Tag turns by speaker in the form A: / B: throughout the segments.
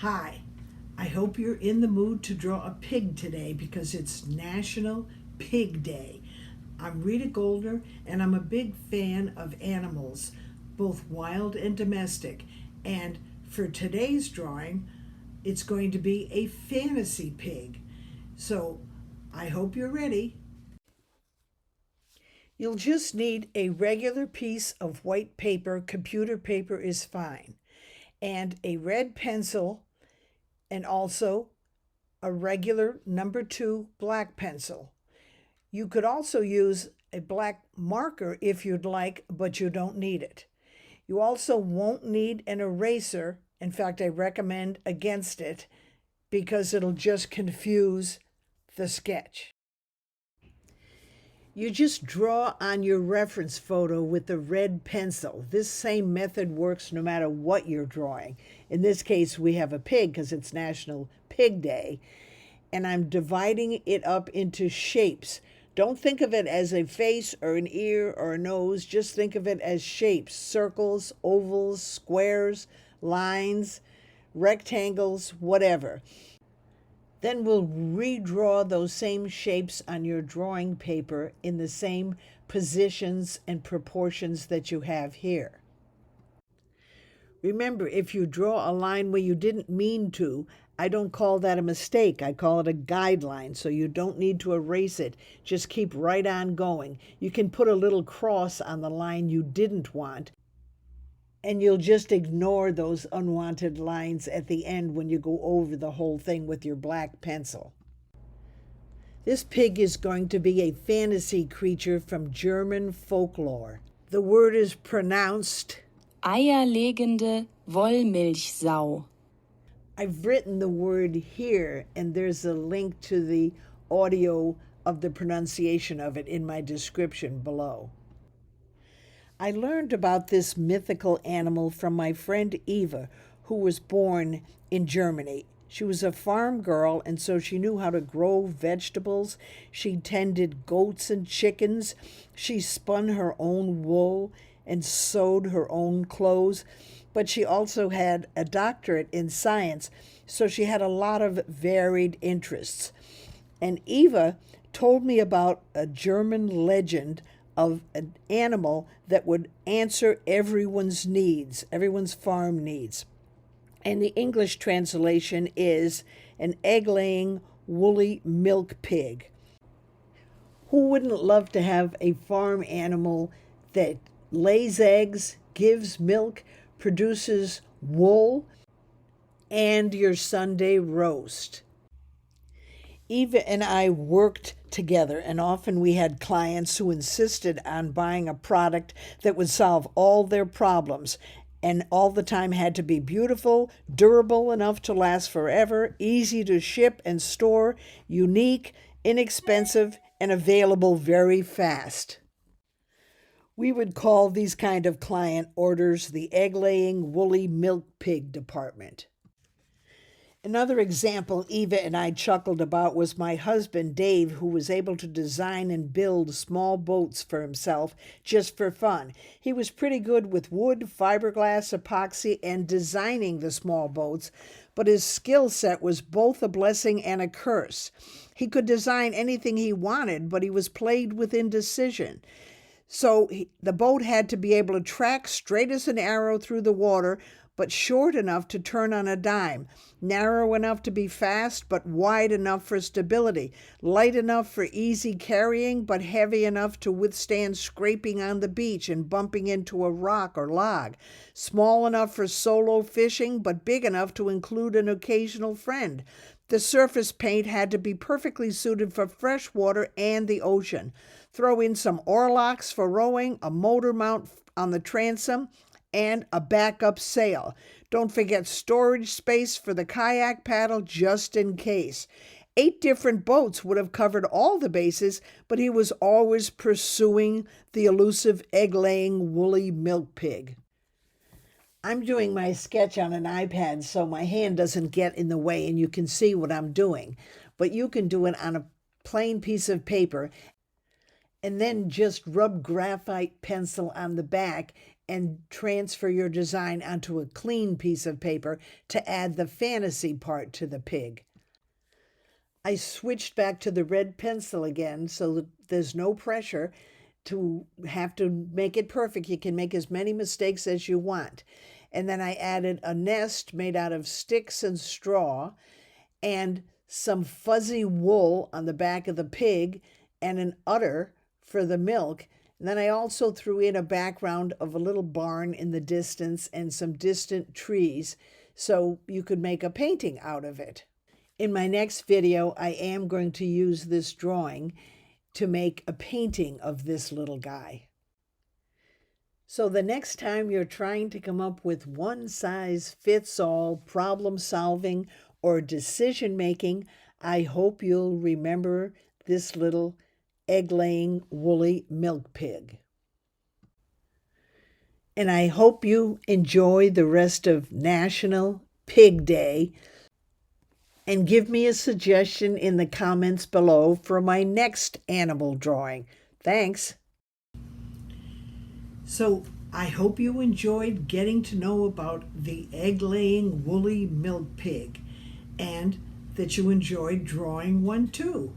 A: Hi, I hope you're in the mood to draw a pig today because it's National Pig Day. I'm Rita Goldner and I'm a big fan of animals, both wild and domestic. And for today's drawing, it's going to be a fantasy pig. So I hope you're ready. You'll just need a regular piece of white paper, computer paper is fine, and a red pencil, and also a regular number 2 black pencil. You could also use a black marker if you'd like, but you don't need it. You also won't need an eraser. In fact, I recommend against it because it'll just confuse the sketch. You just draw on your reference photo with the red pencil. This same method works no matter what you're drawing. In this case, we have a pig because it's National Pig Day, and I'm dividing it up into shapes. Don't think of it as a face or an ear or a nose. Just think of it as shapes: circles, ovals, squares, lines, rectangles, whatever. Then we'll redraw those same shapes on your drawing paper in the same positions and proportions that you have here. Remember, if you draw a line where you didn't mean to, I don't call that a mistake. I call it a guideline, so you don't need to erase it. Just keep right on going. You can put a little cross on the line you didn't want, and you'll just ignore those unwanted lines at the end when you go over the whole thing with your black pencil. This pig is going to be a fantasy creature from German folklore. The word is pronounced
B: Eierlegende Wollmilchsau.
A: I've written the word here, and there's a link to the audio of the pronunciation of it in my description below. I learned about this mythical animal from my friend Eva, who was born in Germany. She was a farm girl, and so she knew how to grow vegetables. She tended goats and chickens. She spun her own wool and sewed her own clothes. But she also had a doctorate in science, so she had a lot of varied interests. And Eva told me about a German legend of an animal that would answer everyone's needs, everyone's farm needs. And the English translation is an egg-laying, woolly milk pig. Who wouldn't love to have a farm animal that lays eggs, gives milk, produces wool, and your Sunday roast? Eva and I worked together, and often we had clients who insisted on buying a product that would solve all their problems, and all the time had to be beautiful, durable enough to last forever, easy to ship and store, unique, inexpensive, and available very fast. We would call these kind of client orders the egg-laying, woolly milk pig department. Another example Eva and I chuckled about was my husband, Dave, who was able to design and build small boats for himself just for fun. He was pretty good with wood, fiberglass, epoxy, and designing the small boats, but his skill set was both a blessing and a curse. He could design anything he wanted, but he was plagued with indecision. So the boat had to be able to track straight as an arrow through the water, but short enough to turn on a dime, narrow enough to be fast, but wide enough for stability, light enough for easy carrying, but heavy enough to withstand scraping on the beach and bumping into a rock or log, small enough for solo fishing, but big enough to include an occasional friend. The surface paint had to be perfectly suited for fresh water and the ocean. Throw in some oarlocks for rowing, a motor mount on the transom, and a backup sail. Don't forget storage space for the kayak paddle just in case. 8 different boats would have covered all the bases, but he was always pursuing the elusive egg-laying woolly milk pig. I'm doing my sketch on an iPad, so my hand doesn't get in the way and you can see what I'm doing. But you can do it on a plain piece of paper and then just rub graphite pencil on the back and transfer your design onto a clean piece of paper to add the fantasy part to the pig. I switched back to the red pencil again so that there's no pressure to have to make it perfect. You can make as many mistakes as you want. And then I added a nest made out of sticks and straw and some fuzzy wool on the back of the pig and an udder for the milk. And then I also threw in a background of a little barn in the distance and some distant trees so you could make a painting out of it. In my next video, I am going to use this drawing to make a painting of this little guy. So the next time you're trying to come up with one-size-fits-all problem solving or decision making, I hope you'll remember this little egg-laying woolly milk pig. And I hope you enjoy the rest of National Pig Day and give me a suggestion in the comments below for my next animal drawing. Thanks. So I hope you enjoyed getting to know about the egg-laying woolly milk pig and that you enjoyed drawing one too.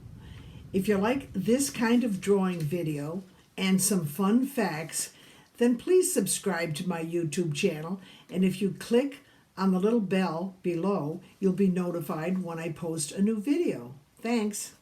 A: If you like this kind of drawing video and some fun facts, then please subscribe to my YouTube channel, and if you click on the little bell below, you'll be notified when I post a new video. Thanks.